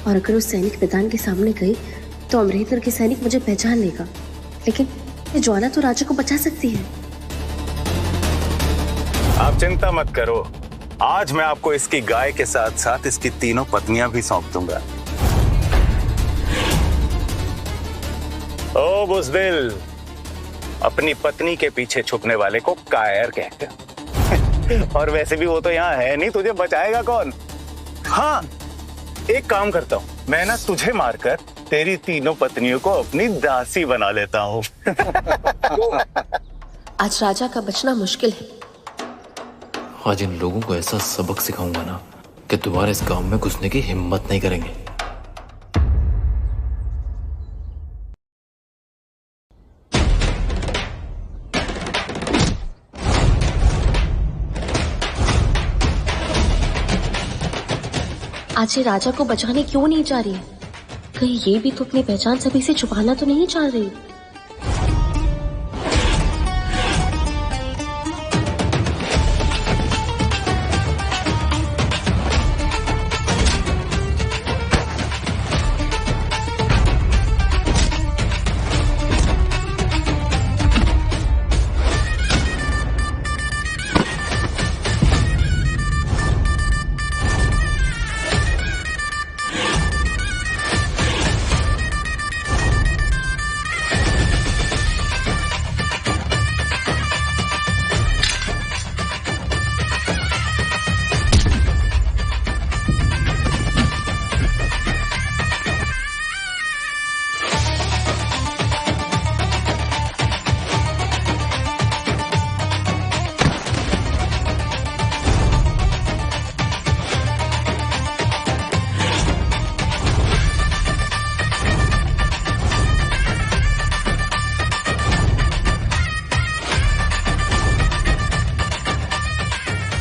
और अगर उस सैनिक मैदान के सामने गई तो अमरेंद्र के सैनिक मुझे पहचान लेगा, लेकिन ये ज्वाला तो राजा को बचा सकती है। आप चिंता मत करो, आज मैं आपको इसकी गाय के साथ साथ इसकी तीनों पत्नियां भी सौंप दूंगा। ओ बुज़दिल, अपनी पत्नी के पीछे छुपने वाले को कायर कहते हैं। और वैसे भी वो तो यहाँ है नहीं, तुझे बचाएगा कौन? हाँ, एक काम करता हूँ, मैं ना तुझे मारकर तेरी तीनों पत्नियों को अपनी दासी बना लेता हूँ। आज राजा का बचना मुश्किल है। आज इन लोगों को ऐसा सबक सिखाऊंगा ना कि दोबारा इस गांव में घुसने की हिम्मत नहीं करेंगे। आज ये राजा को बचाने क्यों नहीं जा रही है? कहीं ये भी तो अपनी पहचान सभी से छुपाना तो नहीं चाह रही?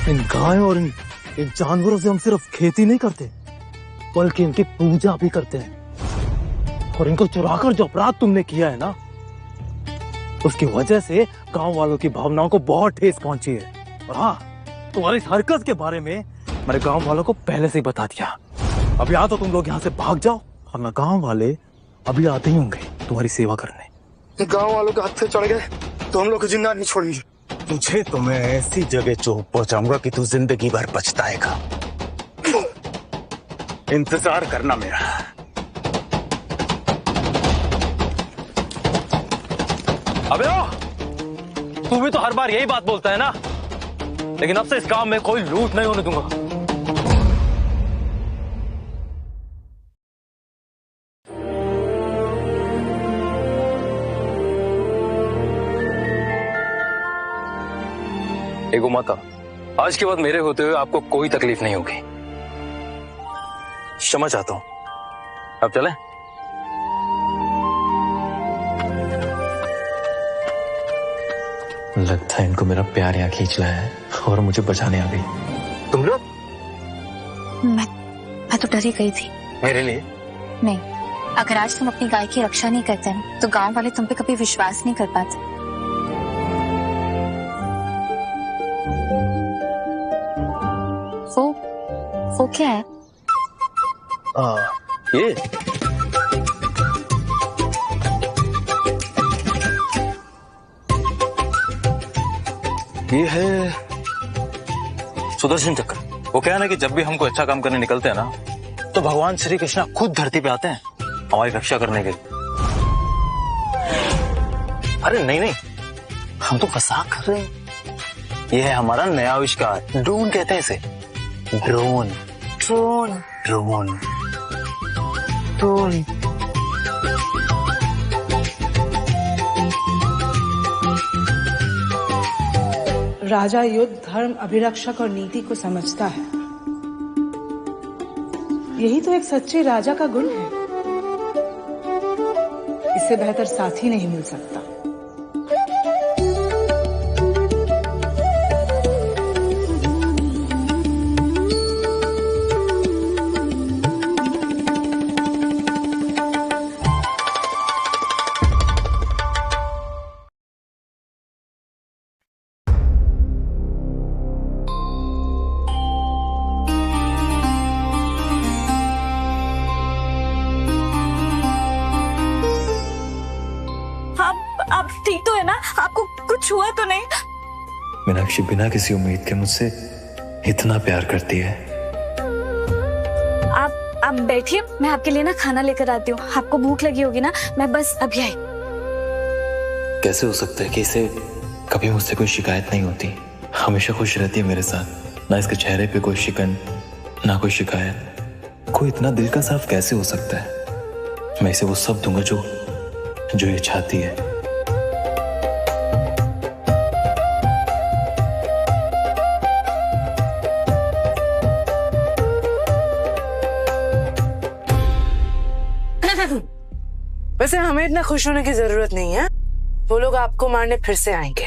इन गायों और इन जानवरों से हम सिर्फ खेती नहीं करते, बल्कि इनकी पूजा भी करते हैं। और इनको चुराकर जो अपराध तुमने किया है ना, उसकी वजह से गांव वालों की भावनाओं को बहुत ठेस पहुंची है। और हाँ, तुम्हारी इस हरकत के बारे में मैंने गांव वालों को पहले से ही बता दिया। अब या तो तुम लोग यहाँ से भाग जाओ, वरना गांव वाले अभी आते ही होंगे तुम्हारी सेवा करने। गांव वालों के हाथ से चढ़ गए तो हम लोग को जिंदा नहीं छोड़ेंगे। तुझे तो मैं ऐसी जगह चोट पहुंचाऊंगा कि तू जिंदगी भर पछताएगा। इंतजार करना मेरा। अबे ओ, तू भी तो हर बार यही बात बोलता है ना, लेकिन अब से इस गांव में कोई लूट नहीं होने दूंगा। एगो माता, आज के बाद मेरे होते हुए आपको कोई तकलीफ नहीं होगी। क्षमा चाहता हूं, अब चलें? लगता है इनको मेरा प्यार यहाँ खींच लाया है और मुझे बचाने आ गई। तुम लोग? मैं तो डरी गई थी। मेरे लिए? नहीं, अगर आज तुम अपनी गाय की रक्षा नहीं करते ना, तो गांव वाले तुम पे कभी विश्वास नहीं कर पाते। वो क्या है? ये है सुदर्शन चक्र। वो क्या है ना कि जब भी हमको अच्छा काम करने निकलते हैं ना, तो भगवान श्री कृष्ण खुद धरती पे आते हैं हमारी रक्षा करने के लिए। अरे नहीं नहीं, हम तो मजाक कर रहे हैं। ये है हमारा नया आविष्कार, ड्रोन कहते हैं इसे। Drone drone drone drone. राजा युद्ध, धर्म, अभिरक्षक और नीति को समझता है। यही तो एक सच्चे राजा का गुण है। इससे बेहतर साथी नहीं मिल सकता। आप ठीक तो है ना? आपको कुछ हुआ तो नहीं? मीनाक्षी बिना किसी उम्मीद के मुझसे इतना प्यार करती है। आप बैठिए, मैं आपके लिए ना खाना लेकर आती हूँ। आपको भूख लगी होगी ना? मैं बस अभी आई। कैसे हो सकता है कि इसे कभी मुझसे कोई शिकायत नहीं होती? हमेशा खुश रहती है मेरे साथ, ना इसके चेहरे पे कोई शिकन, ना कोई शिकायत। कोई इतना दिल का साफ कैसे हो सकता है? मैं इसे वो सब दूंगा जो ये चाहती है। वैसे हमें इतना खुश होने की जरूरत नहीं है। वो लोग आपको मारने फिर से आएंगे।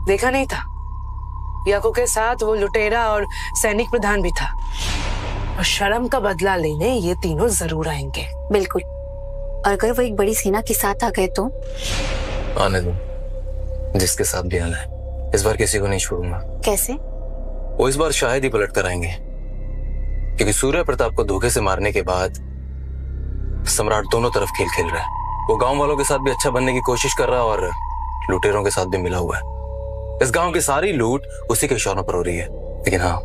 देखा नहीं था? याको के साथ वो लुटेरा और सैनिक प्रधान भी था। और शर्म का बदला लेने ये तीनों जरूर आएंगे। बिल्कुल। और अगर वो एक बड़ी सेना के साथ आ गए तो? आने दो, जिसके साथ भी आना है। इस बार किसी को नहीं छोड़ूंगा। कैसे? वो इस बार शायद ही पलट कर आएंगे, क्योंकि सूर्य प्रताप को धोखे से मारने के बाद सम्राट दोनों तरफ खेल खेल रहा है। वो गांव वालों के साथ भी अच्छा बनने की कोशिश कर रहा है और लुटेरों के साथ भी मिला हुआ है। इस गांव की सारी लूट उसी के इशारों पर हो रही है। लेकिन हाँ,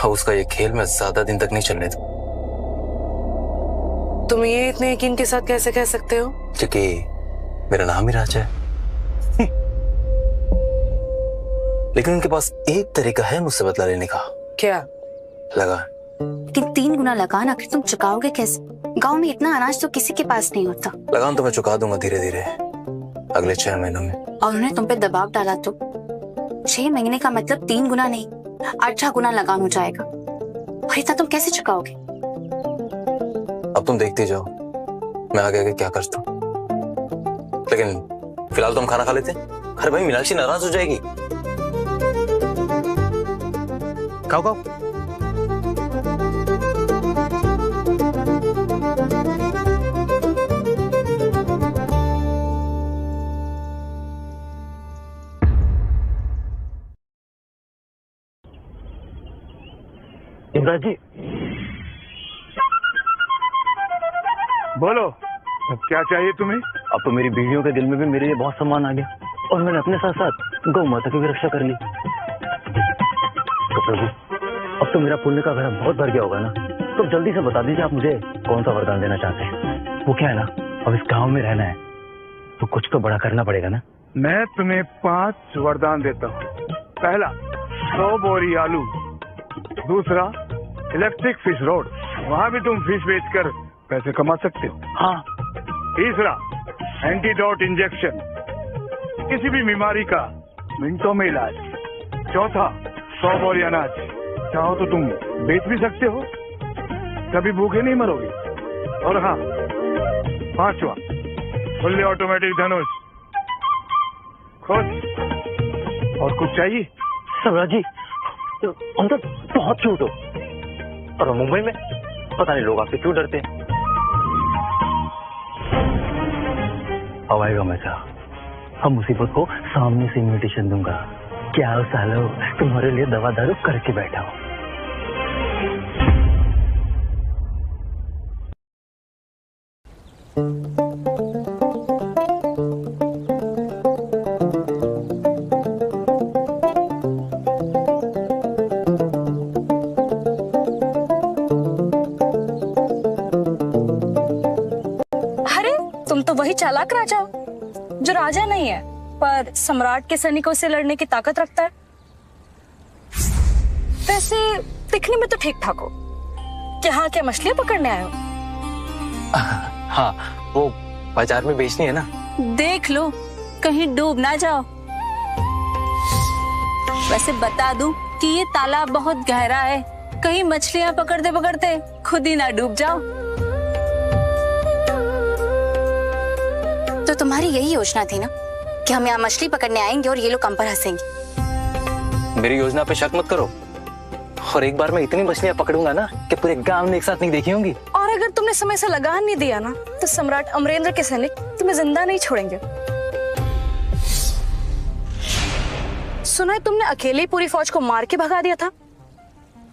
उसका ये खेल मैं ज्यादा दिन तक नहीं चलने दूं। तुम ये इतने यकीन के साथ कैसे कह सकते हो? क्योंकि मेरा नाम ही राजा है। लेकिन उनके पास एक तरीका है मुझसे बदला लेने का। क्या? लगान। लेकिन 3 गुना लगान आखिर तुम चुकाओगे कैसे? गांव में इतना अनाज तो किसी के पास नहीं होता। लगान तो मैं चुका दूंगा धीरे धीरे, अगले 6 महीनों में। और उन्होंने तुम पे दबाव डाला तो 6 महीने का मतलब 3 गुना नहीं 18 गुना लगान हो जाएगा। और इतना तुम कैसे चुकाओगे? अब तुम देखते जाओ मैं आगे आगे क्या करता हूँ। लेकिन फिलहाल तुम खाना खा लेते हैं। अरे भाई, मीनाक्षी नाराज हो जाएगी। खाओ खाओ। इमरान जी, बोलो, अब क्या चाहिए तुम्हें? अब तो मेरी बीवियों के दिल में भी मेरे लिए बहुत सम्मान आ गया और मैंने अपने साथ साथ गौ माता की भी रक्षा कर ली। तो प्रभु, अब तो मेरा पुण्य का घड़ा बहुत भर गया होगा ना। तो जल्दी से बता दीजिए आप मुझे कौन सा वरदान देना चाहते हैं। वो क्या है ना, अब इस गांव में रहना है तो कुछ तो बड़ा करना पड़ेगा ना। मैं तुम्हें 5 वरदान देता हूँ। पहला, 100 बोरी आलू। दूसरा, इलेक्ट्रिक फिश रोड, वहाँ भी तुम फिश बेचकर पैसे कमा सकते हो। हाँ। तीसरा, एंटीडोट इंजेक्शन, किसी भी बीमारी का मिनटों में इलाज। चौथा, 100 बोरी अनाज, चाहो तो तुम बेच भी सकते हो, कभी भूखे नहीं मरोगे। और हाँ, 5वां, फुल्ली ऑटोमेटिक धनुष। खुश? और कुछ चाहिए? सम्राट जी, हम तो बहुत क्यूट हो और मुंबई में पता नहीं लोग आपसे क्यों डरते हैं। अब आएगा मजा। हम मुसीबत को सामने से इन्विटेशन दूंगा। क्या हो सालो, तुम्हारे लिए दवा दारू करके बैठा हूं। चालाक राजा हो जो राजा नहीं है पर सम्राट के सैनिकों से लड़ने की ताकत रखता है। वैसे दिखने में तो ठीक ठाक हो। क्या क्या मछलियां पकड़ने आए हो? हाँ, वो बाजार में बेचनी है ना। देख लो कहीं डूब ना जाओ। वैसे बता दूं कि ये तालाब बहुत गहरा है, कहीं मछलियां पकड़ते पकड़ते खुद ही ना डूब जाओ। तो तुम्हारी यही योजना थी ना कि हम यहाँ मछली पकड़ने आएंगे और ये लोग हम पर हंसेंगे। मेरी योजना पे शक मत करो, और एक बार मैं इतनी मछलियां पकड़ूंगा ना कि पूरे गांव ने एक साथ नहीं देखी होंगी। और अगर तुमने समय से लगान नहीं दिया ना तो सम्राट अमरेंद्र के सैनिक तुम्हें जिंदा नहीं छोड़ेंगे। सुना है तुमने अकेले ही पूरी फौज को मार के भगा दिया था।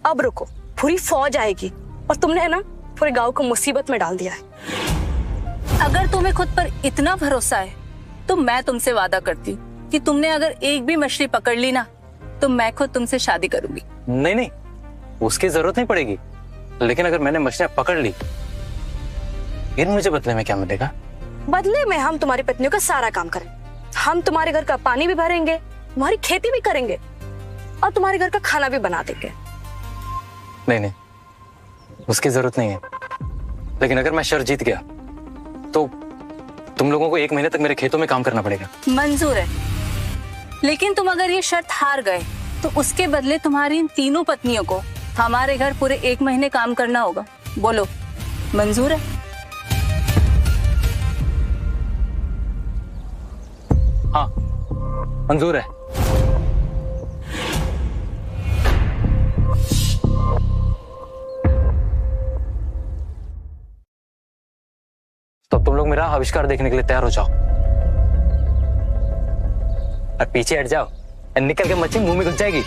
अब रुको, पूरी फौज आएगी और तुमने है ना पूरे गांव को मुसीबत में डाल दिया है। अगर तुम्हें खुद पर इतना भरोसा है तो मैं तुमसे वादा करती हूँ कि तुमने अगर एक भी मछली पकड़ ली ना तो मैं खुद तुमसे शादी करूंगी। नहीं नहीं, उसकी जरूरत नहीं पड़ेगी, लेकिन अगर मैंने मछलियां पकड़ ली फिर मुझे बदले में क्या मिलेगा? बदले में हम तुम्हारी पत्नियों का सारा काम करें। हम तुम्हारे घर का पानी भी भरेंगे, तुम्हारी खेती भी करेंगे और तुम्हारे घर का खाना भी बना देंगे। नहीं नहीं, उसकी जरूरत नहीं है। लेकिन अगर मैं शर्त जीत गया तो तुम लोगों को 1 महीने तक मेरे खेतों में काम करना पड़ेगा। मंजूर है, लेकिन तुम अगर ये शर्त हार गए तो उसके बदले तुम्हारी इन तीनों पत्नियों को हमारे घर पूरे 1 महीने काम करना होगा। बोलो मंजूर है? हाँ मंजूर है। तो तुम लोग मेरा आविष्कार देखने के लिए तैयार हो जाओ और पीछे हट जाओ और निकल के मच्छी मुंह में घुस जाएगी।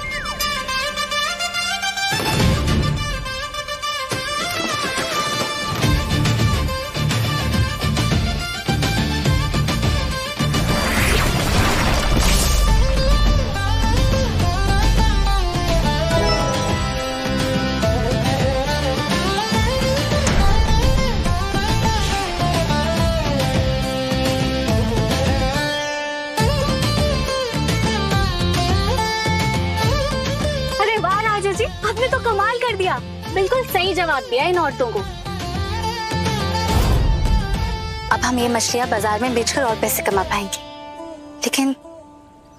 आपने तो कमाल कर दिया, बिल्कुल सही जवाब दिया इन औरतों को। अब हम ये मछलियां बाजार में बेचकर और पैसे कमा पाएंगे, लेकिन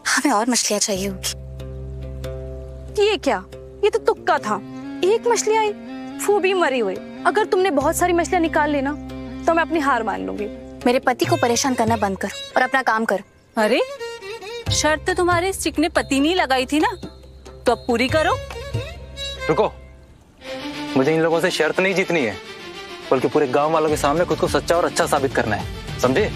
हमें और मछलियां चाहिए होगी। ये क्या, ये तो तुक्का था। एक मछली आई, वो भी मरी हुई। अगर तुमने बहुत सारी मछलियां निकाल ली ना तो मैं अपनी हार मान लूंगी। मेरे पति को परेशान करना बंद करो और अपना काम करो। अरे शर्त तो तुम्हारे चिकने पति ने लगाई थी ना, तो अब पूरी करो। रुको, मुझे इन लोगों से शर्त नहीं जीतनी है, बल्कि पूरे गांव वालों के सामने खुद को सच्चा और अच्छा साबित करना है, समझे?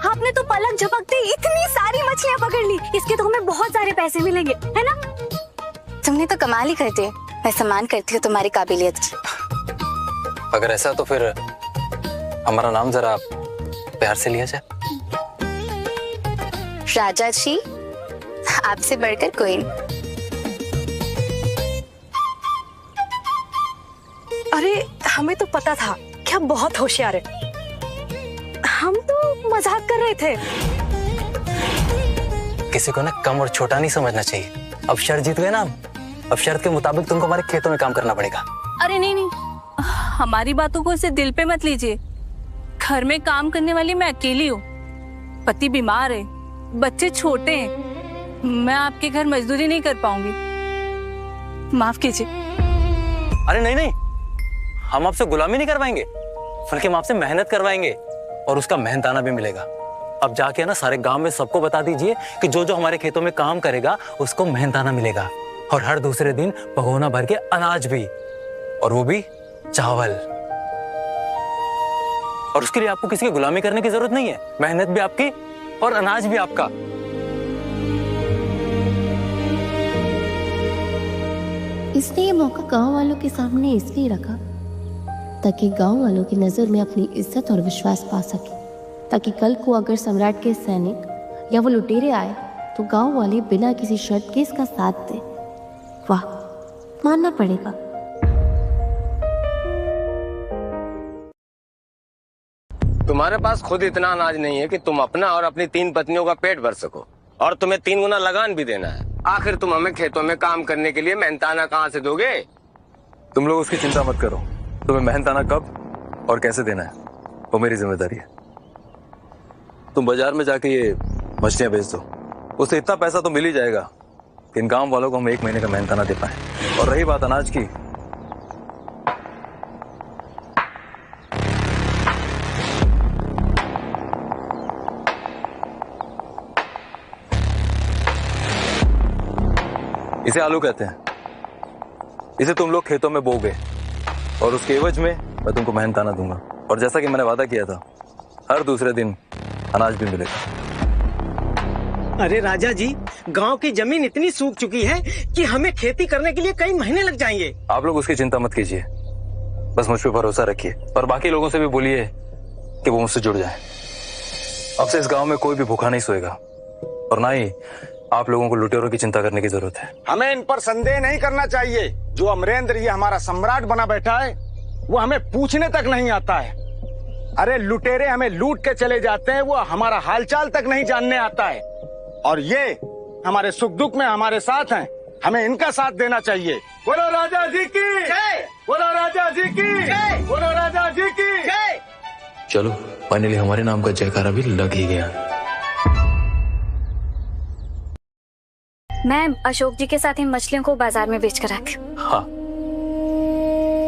आपने तो पलक झपकते इतनी सारी मछलियां पकड़ ली। इसके तो हमें बहुत सारे पैसे मिलेंगे, है ना? तुमने तो कमाल ही कर दिया। मैं सम्मान करती हूँ तुम्हारी काबिलियत की। अगर ऐसा तो फिर हमारा नाम जरा प्यार से लिया जाए। राजा जी, आपसे बढ़कर कोई नहीं। अरे हमें तो पता था कि आप बहुत होशियार है। हम तो मजाक कर रहे थे। किसी को ना कम और छोटा नहीं समझना चाहिए। अब शर्त जीत गए ना, अब शर्त के मुताबिक तुमको हमारे खेतों में काम करना पड़ेगा। अरे नहीं नहीं, हमारी बातों को इसे दिल पे मत लीजिए। घर में काम करने वाली मैं अकेली हूँ, पति बीमार है, बच्चे छोटे हैं, मैं आपके घर मजदूरी नहीं कर पाऊंगी, माफ कीजिए। अरे नहीं नहीं, हम आपसे गुलामी नहीं करवाएंगे, बल्कि हम आपसे मेहनत करवाएंगे और उसका मेहनताना भी मिलेगा। अब जाके ना सारे गांव में सबको बता दीजिए कि जो जो हमारे खेतों में काम करेगा उसको मेहनताना मिलेगा, और हर दूसरे दिन भगोना भर के अनाज भी, और वो भी चावल। और उसके लिए आपको किसी की गुलामी करने की जरूरत नहीं है। मेहनत भी आपकी और अनाज भी आपका। इसने ये मौका गांव वालों के सामने इसलिए रखा ताकि गांव वालों की नजर में अपनी इज्जत और विश्वास पा सके, ताकि कल को अगर सम्राट के सैनिक या वो लुटेरे आए तो गांव वाले बिना किसी शर्त के इसका साथ दे। वाह, मानना पड़ेगा। तुम्हारे पास खुद इतना अनाज नहीं है कि तुम अपना और अपनी 3 पत्नियों का पेट भर सको, और तुम्हें 3 गुना लगान भी देना है। आखिर तुम हमें खेतों में काम करने के लिए मेहनताना कहाँ से दोगे? तुम लोग उसकी चिंता मत करो। तुम्हें मेहनताना कब और कैसे देना है वो मेरी जिम्मेदारी है। तुम बाजार में जाके ये मछलियां बेच दो, उससे इतना पैसा तो मिल ही जाएगा कि इन गांव वालों को हम 1 महीने का मेहनताना दे पाए। और रही बात अनाज की, इसे आलू कहते हैं। इसे तुम लोग खेतों में बोगे और उसके एवज में मैं तुमको मेहनताना दूंगा। और जैसा कि मैंने वादा किया था, हर दूसरे दिन अनाज भी मिलेगा। अरे राजा जी, गांव की जमीन इतनी सूख चुकी है कि हमें खेती करने के लिए कई महीने लग जाएंगे। आप लोग उसकी चिंता मत कीजिए, बस मुझ पर भरोसा रखिए और बाकी लोगों से भी बोलिए कि वो मुझसे जुड़ जाएं। अब से इस गांव में कोई भी भूखा नहीं सोएगा और ना ही आप लोगों को लुटेरों की चिंता करने की जरूरत है। हमें इन पर संदेह नहीं करना चाहिए। जो अमरेंद्र ये हमारा सम्राट बना बैठा है, वो हमें पूछने तक नहीं आता है। अरे लुटेरे हमें लूट के चले जाते हैं, वो हमारा हालचाल तक नहीं जानने आता है। और ये हमारे सुख दुख में हमारे साथ हैं, हमें इनका साथ देना चाहिए। बोलो राजा जी की जय, बोलो राजा जी की जय, बोलो राजा जी की जय। चलो, फाइनली हमारे नाम का जयकारा भी लग ही गया। मैं अशोक जी के साथ इन मछलियों को बाजार में बेच कर आती हूँ। हाँ,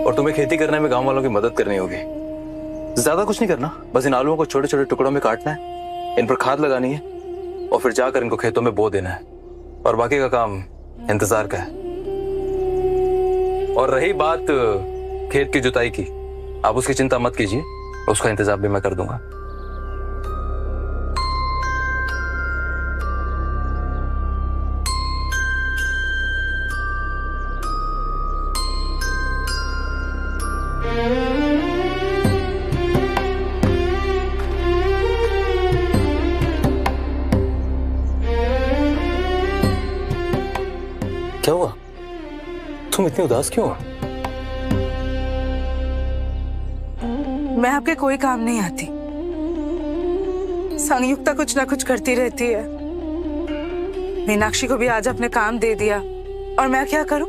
और तुम्हें खेती करने में गांव वालों की मदद करनी होगी। ज्यादा कुछ नहीं करना, बस इन आलुओं को छोटे छोटे टुकड़ों में काटना है, इन पर खाद लगानी है और फिर जाकर इनको खेतों में बो देना है। और बाकी का काम इंतजार का है। और रही बात खेत की जुताई की, आप उसकी चिंता मत कीजिए, उसका इंतजाम भी मैं कर दूंगा। क्या हुआ? तुम इतनी उदास क्यों हो? मैं आपके कोई काम नहीं आती। संयुक्ता कुछ ना कुछ करती रहती है। मीनाक्षी को भी आज अपने काम दे दिया, और मैं क्या करूं?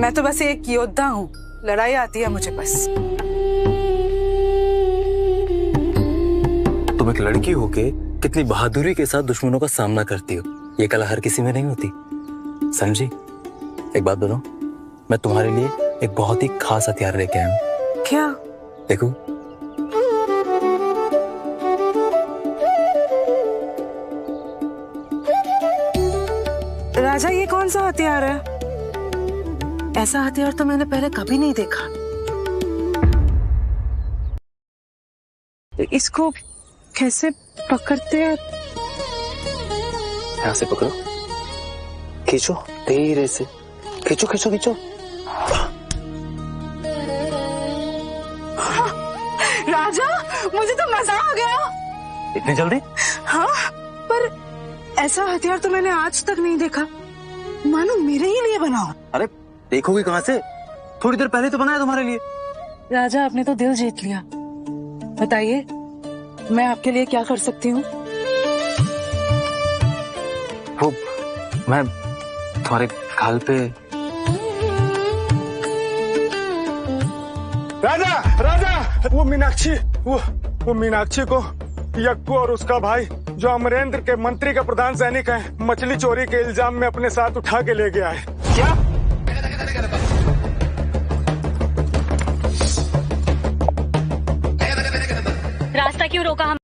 मैं तो बस एक योद्धा हूं, लड़ाई आती है मुझे बस। तुम एक लड़की होके कितनी बहादुरी के साथ दुश्मनों का सामना करती हो, ये कला हर किसी में नहीं होती। समझी? एक बात बताओ, मैं तुम्हारे लिए एक बहुत ही खास हथियार लेके आया हूं। क्या? देखो। राजा, ये कौन सा हथियार है? ऐसा हथियार तो मैंने पहले कभी नहीं देखा। इसको कैसे पकड़ते हैं? यहां से पकड़ो, खींचो धीरे से, खींचो खींचो खींचो। राजा, मुझे तो मजा आ गया। इतनी जल्दी? हाँ, पर ऐसा हथियार तो मैंने आज तक नहीं देखा, मानो मेरे ही लिए बना हो। अरे देखोगे कहां से? थोड़ी देर पहले तो बनाया तुम्हारे लिए। राजा, आपने तो दिल जीत लिया। बताइए, मैं आपके लिए क्या कर सकती हूँ? वो मैं तुम्हारे गाल पे। राजा, राजा, वो मीनाक्षी को यक्कू और उसका भाई जो अमरेंद्र के मंत्री का प्रधान सैनिक है, मछली चोरी के इल्जाम में अपने साथ उठा के ले गया है। क्या? रास्ता क्यों रोका?